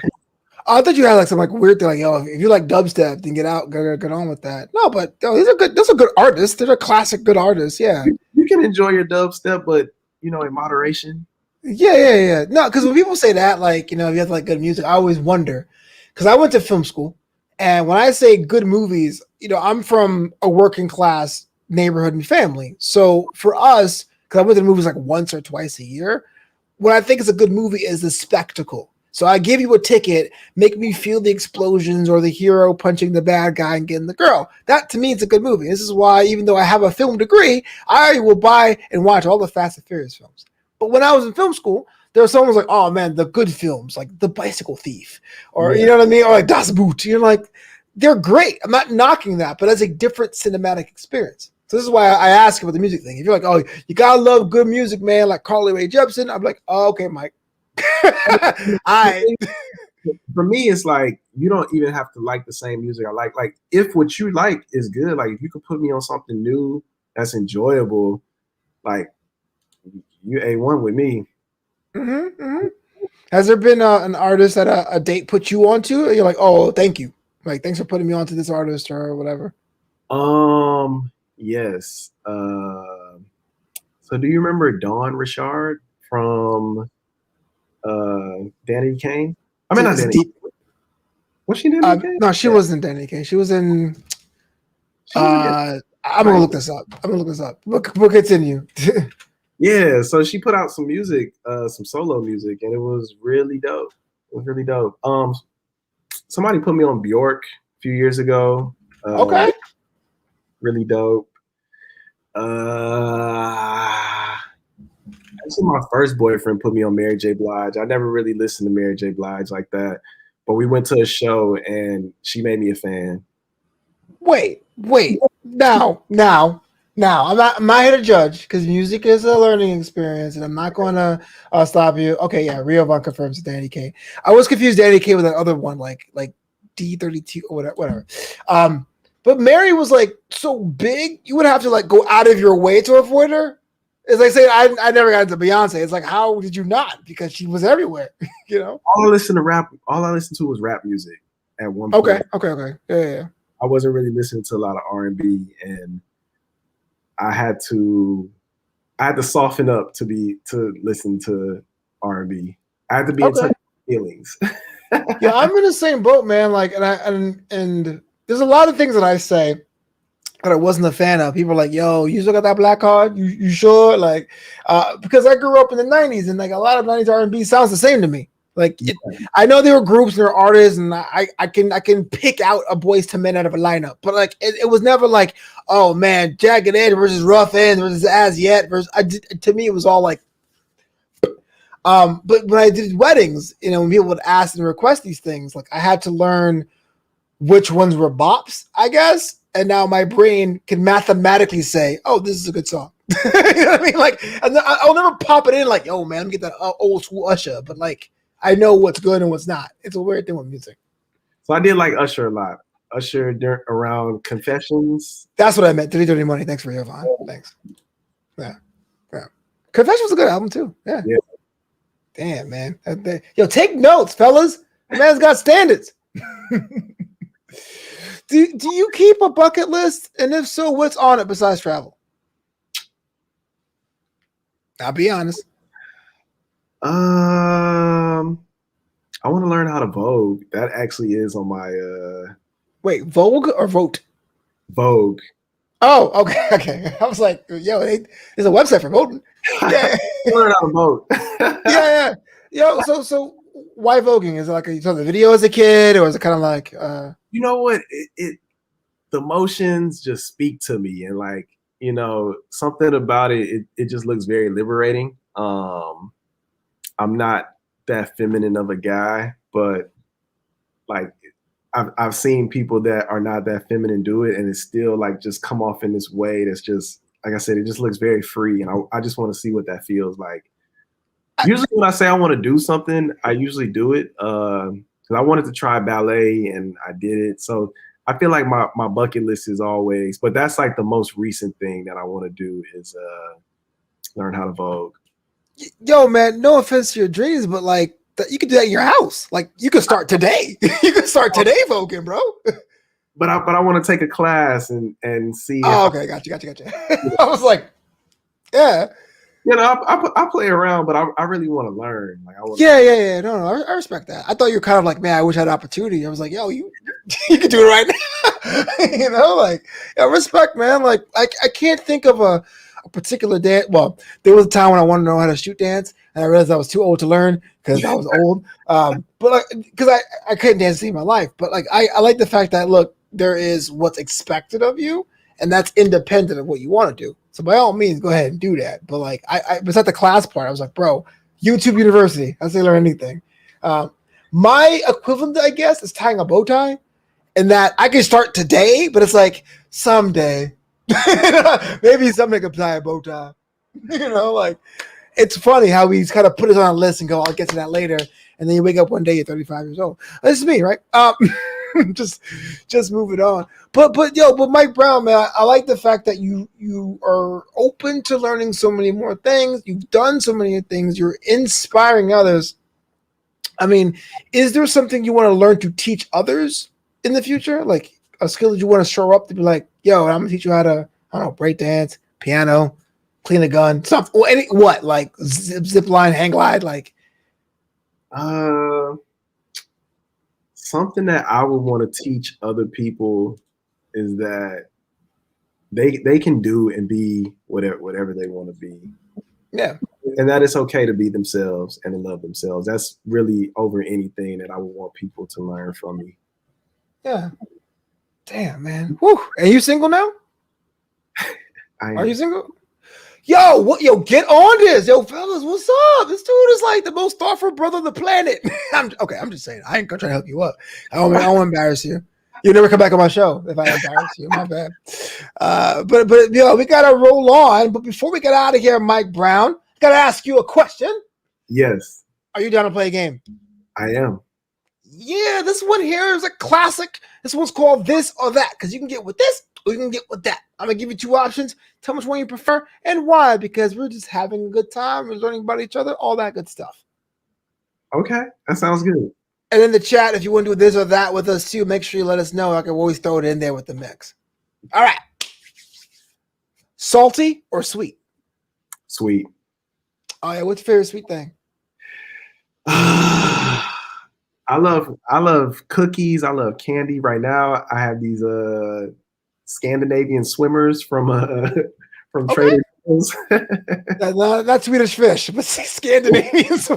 I thought you had like some like weird thing, like yo, if you like dubstep, then get on with that. No, but yo, those are good artists. They're a classic good artists. Yeah, you can enjoy your dubstep, but in moderation. Yeah. No, because when people say that, like if you have like good music, I always wonder because I went to film school, and when I say good movies, I'm from a working class neighborhood and family, so for us, because I went to the movies like once or twice a year, what I think is a good movie is the spectacle. So I give you a ticket, make me feel the explosions or the hero punching the bad guy and getting the girl. That to me is a good movie. This is why, even though I have a film degree, I will buy and watch all the Fast and Furious films. But when I was in film school, there was someone who was like, oh man, the good films, like The Bicycle Thief, or you know what I mean? Or like Das Boot. You're like, they're great. I'm not knocking that, but that's a different cinematic experience. So this is why I ask about the music thing. If you're like, oh, you gotta love good music, man, like Carly Rae Jepsen, I'm like, oh, okay, Mike. For me, it's like you don't even have to like the same music I like. Like if what you like is good, like if you could put me on something new that's enjoyable, like you A1 with me. Has there been an artist that a date put you onto? You're like, oh, thank you, like thanks for putting me onto this artist or whatever. Yes. So do you remember Dawn Richard from Danny Kane? I mean, not Danny. Was she Danny Kane? No, she wasn't Danny Kane. She was in. I'm gonna look this up. We'll continue. Yeah, so she put out some music, some solo music, and it was really dope. Somebody put me on Bjork a few years ago. Okay. Really dope. Actually, my first boyfriend put me on Mary J. Blige. I never really listened to Mary J. Blige like that, but we went to a show and she made me a fan. Wait. Now, I'm not here to judge because music is a learning experience, and I'm not going to stop you. Okay, yeah, Rio Von confirms Danny K. I was confused Danny K with that other one, like D32 or whatever. But Mary was like so big, you would have to like go out of your way to avoid her. It's like saying I never got into Beyonce. It's like, how did you not? Because she was everywhere, All I listened to was rap music at one point. Okay. Yeah. I wasn't really listening to a lot of R&B, and I had to soften up to listen to R&B. I have to be in Okay. touch with feelings. Yeah, I'm in the same boat, man. Like, and there's a lot of things that I say that I wasn't a fan of. People are like, "Yo, you still got that black card? You sure?" Like, because I grew up in the '90s, and like a lot of '90s R&B sounds the same to me. Like, I know there were groups and there were artists, and I can pick out a Boyce II Men out of a lineup, but like it was never like, oh man, Jagged Edge versus Rough End versus As Yet versus. To me, it was all like. But when I did weddings, you know, when people would ask and request these things, like I had to learn which ones were bops, I guess. And now my brain can mathematically say, "Oh, this is a good song." You know what I mean? Like, I'll never pop it in like, "Oh man, let me get that old school Usher," but like, I know what's good and what's not. It's a weird thing with music. So I did like Usher a lot. Usher around Confessions. That's what I meant. Dirty Money. Thanks for your Vaughn. Thanks. Yeah. Confessions was a good album too. Yeah. Damn, man. Yo, take notes, fellas. The man's got standards. Do you keep a bucket list? And if so, what's on it besides travel? I'll be honest. I want to learn how to Vogue. That actually is on my Wait, Vogue or Vote? Vogue. Oh, okay. I was like, yo, there's a website for voting. Yeah. Learn how to vote. yeah. Yo, so why voguing? Is it like you saw the video as a kid, or is it kind of like you know what? The motions just speak to me, and like, you know, something about it just looks very liberating. I'm not that feminine of a guy, but like I've seen people that are not that feminine do it, and it's still like just come off in this way that's just, like I said, it just looks very free, and I just want to see what that feels like. Usually when I say I want to do something, I usually do it because I wanted to try ballet and I did it. So I feel like my bucket list is always, but that's like the most recent thing that I want to do is learn how to Vogue. Yo, man, no offense to your dreams, but like you could do that in your house. Like you could start today. You could start today voguing, bro. But I want to take a class and see. Oh, okay, gotcha. I was like, yeah. You know, I play around, but I really want to learn. Like, Yeah. No, I respect that. I thought you were kind of like, man, I wish I had an opportunity. I was like, yo, you can do it right now. You know, like, yeah, respect, man. Like, I can't think of a particular dance. Well, there was a time when I wanted to know how to shoot dance, and I realized I was too old to learn because I was old. But because I couldn't dance to save my life. But like, I like the fact that look, there is what's expected of you, and that's independent of what you want to do. So by all means, go ahead and do that. But like, I was at the class part. I was like, bro, YouTube University. I say learn anything. My equivalent, I guess, is tying a bow tie, and that I can start today, but it's like someday, maybe someday can tie a bow tie. You know, like it's funny how we kind of put it on a list and go, I'll get to that later, and then you wake up one day, you're 35 years old. This is me, right? Just move it on. But Mike Brown, man, I like the fact that you are open to learning so many more things. You've done so many things. You're inspiring others. I mean, is there something you want to learn to teach others in the future? Like a skill that you want to show up to be like, yo, I'm gonna teach you how to, I don't know, break dance, piano, clean a gun, something, like zip line, hang glide, like. Something that I would want to teach other people is that they can do and be whatever they want to be. Yeah. And that it's okay to be themselves and to love themselves. That's really over anything that I would want people to learn from me. Yeah. Damn, man. Whew. Are you single now? Are you single? Yo, get on this. Yo, fellas, what's up? This dude is like the most thoughtful brother on the planet. I'm just saying. I ain't gonna try to help you up. I don't want to embarrass you. You'll never come back on my show if I embarrass you. My bad. But yo, we gotta roll on. But before we get out of here, Mike Brown, gotta ask you a question. Yes. Are you down to play a game? I am. Yeah, this one here is a classic. This one's called This or That, because you can get with this or you can get with that. I'm gonna give you two options. Tell me which one you prefer and why, because we're just having a good time. We're learning about each other, all that good stuff. Okay, that sounds good. And in the chat, if you want to do this or that with us too, make sure you let us know. I can always throw it in there with the mix. All right. Salty or sweet? Sweet. Oh yeah, what's your favorite sweet thing? I love cookies. I love candy. Right now, I have these Scandinavian swimmers from from Okay. Trader Joe's. Not Swedish fish, but Scandinavians.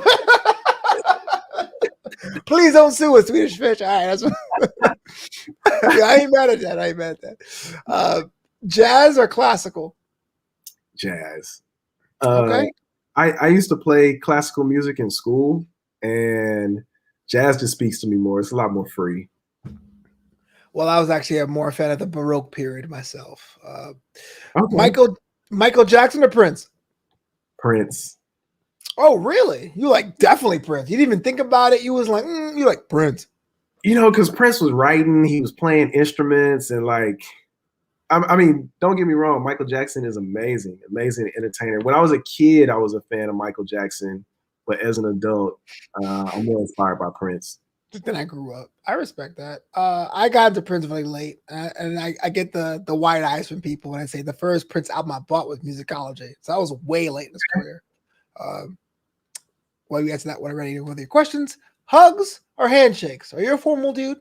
Please don't sue us, Swedish fish. All right, that's yeah, I ain't mad at that. I ain't mad at that. Jazz or classical? Jazz. Okay. I used to play classical music in school, and jazz just speaks to me more. It's a lot more free. Well, I was actually a more fan of the Baroque period myself. Okay. Michael Jackson or Prince? Prince. Oh, really? You like definitely Prince. You didn't even think about it. You was like, you like Prince. You know, because Prince was writing, he was playing instruments, and like, I mean, don't get me wrong, Michael Jackson is amazing, amazing entertainer. When I was a kid, I was a fan of Michael Jackson, but as an adult, I'm more inspired by Prince. Then I grew up. I respect that. I got into Prince really late, and I get the wide eyes from people when I say the first Prince album I bought was Musicology. So I was way late in his career. Well, you answered that one already with your questions. Hugs or handshakes? Are you a formal dude?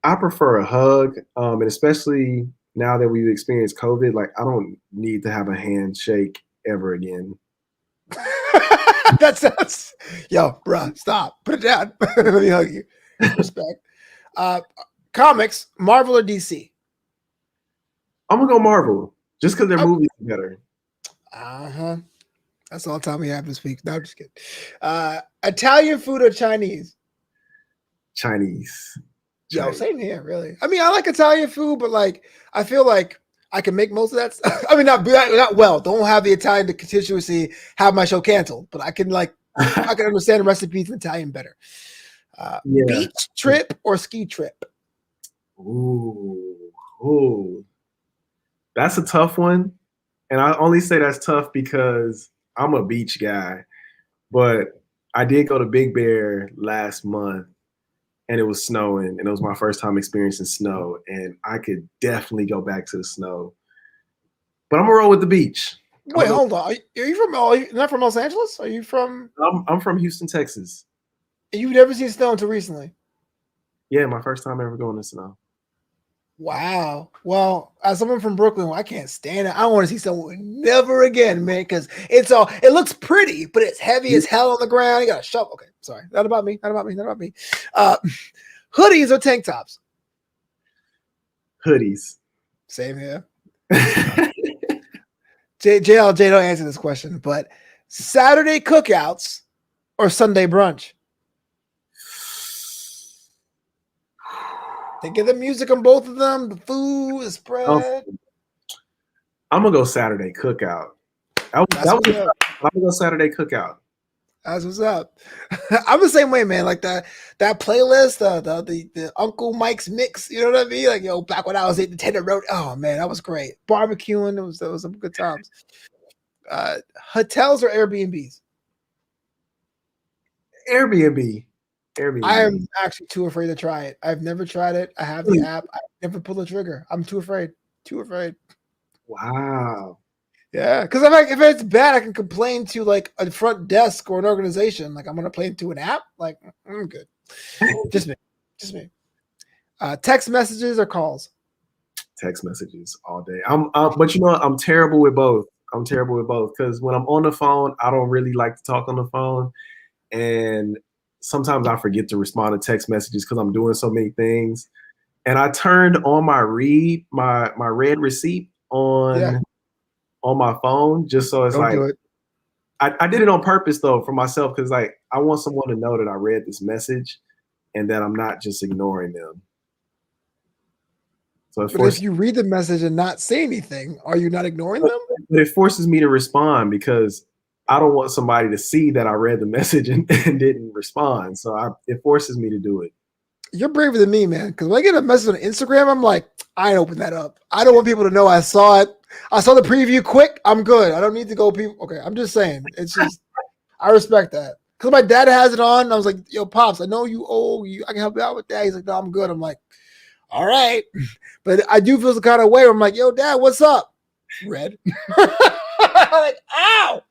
I prefer a hug, and especially now that we've experienced COVID, like I don't need to have a handshake ever again. That's yo, bruh, stop. Put it down. Let me hug you. Respect. Comics, Marvel or DC? I'm gonna go Marvel just because their movies are better. Uh-huh. That's all the time we have this week. No, I'm just kidding. Italian food or Chinese? Chinese. Yo, same here, really. I mean, I like Italian food, but like, I feel like I can make most of that stuff. I mean, not well. Don't have the Italian constituency have my show canceled, but I can I can understand recipes in Italian better. Yeah. Beach trip or ski trip? Ooh, that's a tough one, and I only say that's tough because I'm a beach guy. But I did go to Big Bear last month, and it was snowing, and it was my first time experiencing snow, and I could definitely go back to the snow. But I'm gonna roll with the beach. Wait, hold on. Are you from? Are you not from Los Angeles? Are you from? I'm from Houston, Texas. You've never seen snow until recently. Yeah, my first time ever going to snow. Wow. Well, as someone from Brooklyn, I can't stand it. I don't want to see snow never again, man, because it looks pretty, but it's heavy as hell on the ground. You got to shovel. Okay, sorry. Not about me. Not about me. Not about me. Hoodies or tank tops? Hoodies. Same here. JLJ don't answer this question, but Saturday cookouts or Sunday brunch? Think of the music on both of them, the food, the spread. I'm gonna go Saturday cookout. I'm gonna go Saturday cookout. That's what's up. I'm the same way, man. Like that playlist, the Uncle Mike's mix. You know what I mean? Like, yo, back when I was at the Tender Road. Oh man, that was great. Barbecuing, it was some good times. Hotels or Airbnbs? Airbnb. I am actually too afraid to try it. I've never tried it. I have the app. I never pulled the trigger. I'm too afraid. Too afraid. Wow. Yeah, because if it's bad, I can complain to like a front desk or an organization. Like I'm gonna play into an app. Like I'm good. Just me. Text messages or calls? Text messages all day. But you know what? I'm terrible with both. Because when I'm on the phone, I don't really like to talk on the phone, and sometimes I forget to respond to text messages because I'm doing so many things. And I turned on my red receipt on my phone just so it's Don't do it. I did it on purpose though for myself because like I want someone to know that I read this message and that I'm not just ignoring them. So if you read the message and not say anything, are you not ignoring them? But it forces me to respond because I don't want somebody to see that I read the message and didn't respond. So it forces me to do it. You're braver than me, man. Because when I get a message on Instagram, I'm like, I ain't open that up. I don't want people to know I saw it. I saw the preview quick. I'm good. I don't need to go people. Okay, I'm just saying. It's just, I respect that. Because my dad has it on. I was like, yo, Pops, I know you owe you. I can help you out with that. He's like, no, I'm good. I'm like, all right. But I do feel the kind of way where I'm like, yo, Dad, what's up? Red. Like, ow.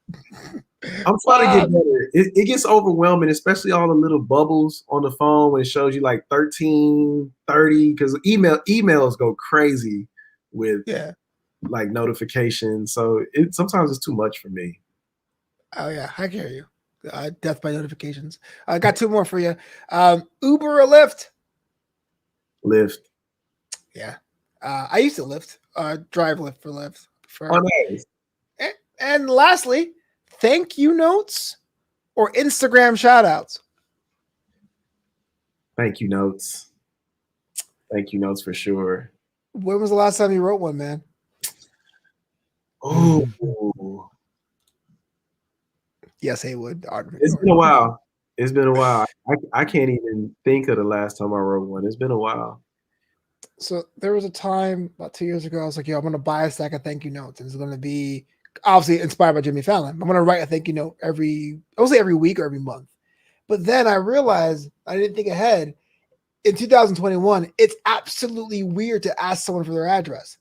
I'm trying to get better. It gets overwhelming, especially all the little bubbles on the phone when it shows you like 13, 30, because emails go crazy with like notifications. So sometimes it's too much for me. Oh yeah, I hear you. Death by notifications. I got two more for you. Uber or Lyft? Lyft. Yeah. I used to Lyft. Drive Lyft for Lyft. Oh, nice. And lastly, thank you notes or Instagram shout outs? Thank you notes. Thank you notes for sure. When was the last time you wrote one, man? Oh. Yes, Haywood. It's been a while. It's been a while. I can't even think of the last time I wrote one. It's been a while. So there was a time about 2 years ago, I was like, yo, I'm going to buy a stack of thank you notes. And it's going to be obviously inspired by Jimmy Fallon. I'm going to write a thank you note every week or every month. But then I realized I didn't think ahead. In 2021, it's absolutely weird to ask someone for their address.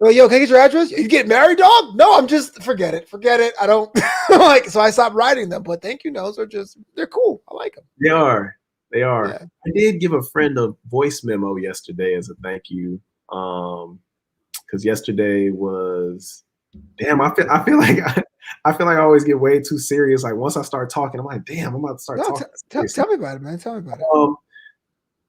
Well, yo, can I get your address? You get married, dog? No, I'm just forget it. I don't like. So I stopped writing them. But thank you notes are they're cool. I like them. They are. Yeah. I did give a friend a voice memo yesterday as a thank you, because yesterday was damn. I feel like I always get way too serious. Like once I start talking, I'm like, damn, I'm about to start talking. Tell me about it, man. Tell me about it.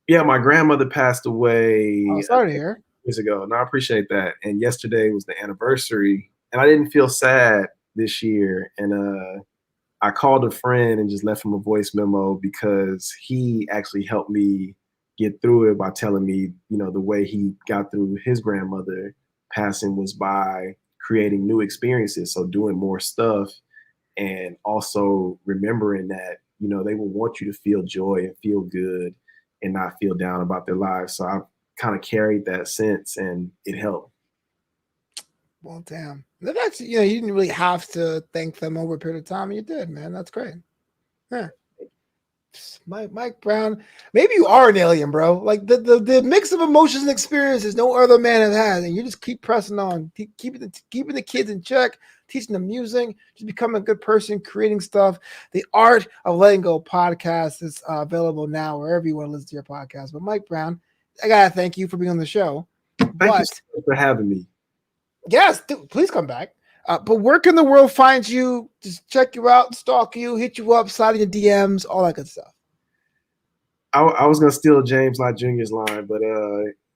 Yeah, my grandmother passed away. Oh, sorry to hear. Years ago, and I appreciate that. And yesterday was the anniversary, and I didn't feel sad this year. And I called a friend and just left him a voice memo because he actually helped me get through it by telling me, the way he got through his grandmother passing was by creating new experiences. So doing more stuff and also remembering that, they will want you to feel joy and feel good and not feel down about their lives. So I kind of carried that sense and it helped. Well, damn. That's, you didn't really have to thank them over a period of time. You did, man. That's great. Yeah. Mike Brown, maybe you are an alien, bro. Like the mix of emotions and experiences no other man has had, and you just keep pressing on, keeping the kids in check, teaching them music, just becoming a good person, creating stuff. The Art of Letting Go podcast is available now wherever you want to listen to your podcast. But Mike Brown, I gotta thank you for being on the show. Thank you so much for having me. Yes, please come back. But where can the world find you? Just check you out, stalk you, hit you up, slide in your DMs, all that good stuff. I was going to steal James Lott Jr.'s line, but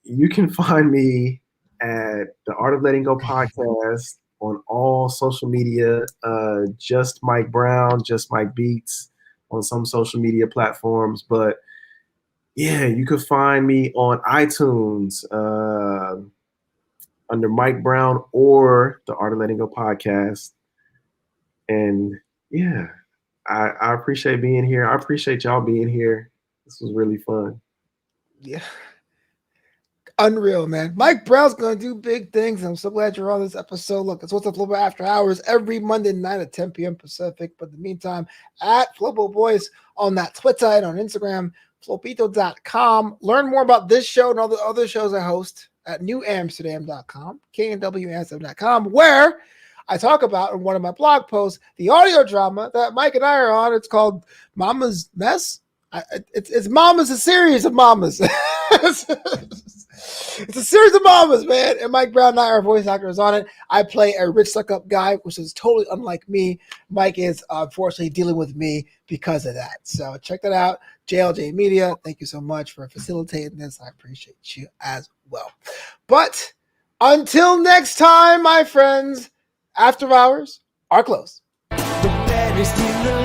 you can find me at the Art of Letting Go podcast on all social media. Just Mike Brown, just Mike Beats on some social media platforms. But yeah, you can find me on iTunes under Mike Brown or the Art of Letting Go podcast. And yeah, I appreciate being here. I appreciate y'all being here. This was really fun. Yeah. Unreal, man. Mike Brown's going to do big things. I'm so glad you're on this episode. Look, it's Wassup Flobo After Hours every Monday night at 10 p.m. Pacific. But in the meantime, at Flobo Boyce on that Twitter and on Instagram, flopito.com. Learn more about this show and all the other shows I host at newamsterdam.com, knwamsterdam.com, where I talk about in one of my blog posts the audio drama that Mike and I are on. It's called Mama's Mess. It's Mamas, a series of Mamas. It's a series of Mamas, man. And Mike Brown and I are voice actors on it. I play a rich suck-up guy, which is totally unlike me. Mike is unfortunately dealing with me because of that. So check that out. JLJ Media, thank you so much for facilitating this. I appreciate you as well. But until next time, my friends, after hours are closed. The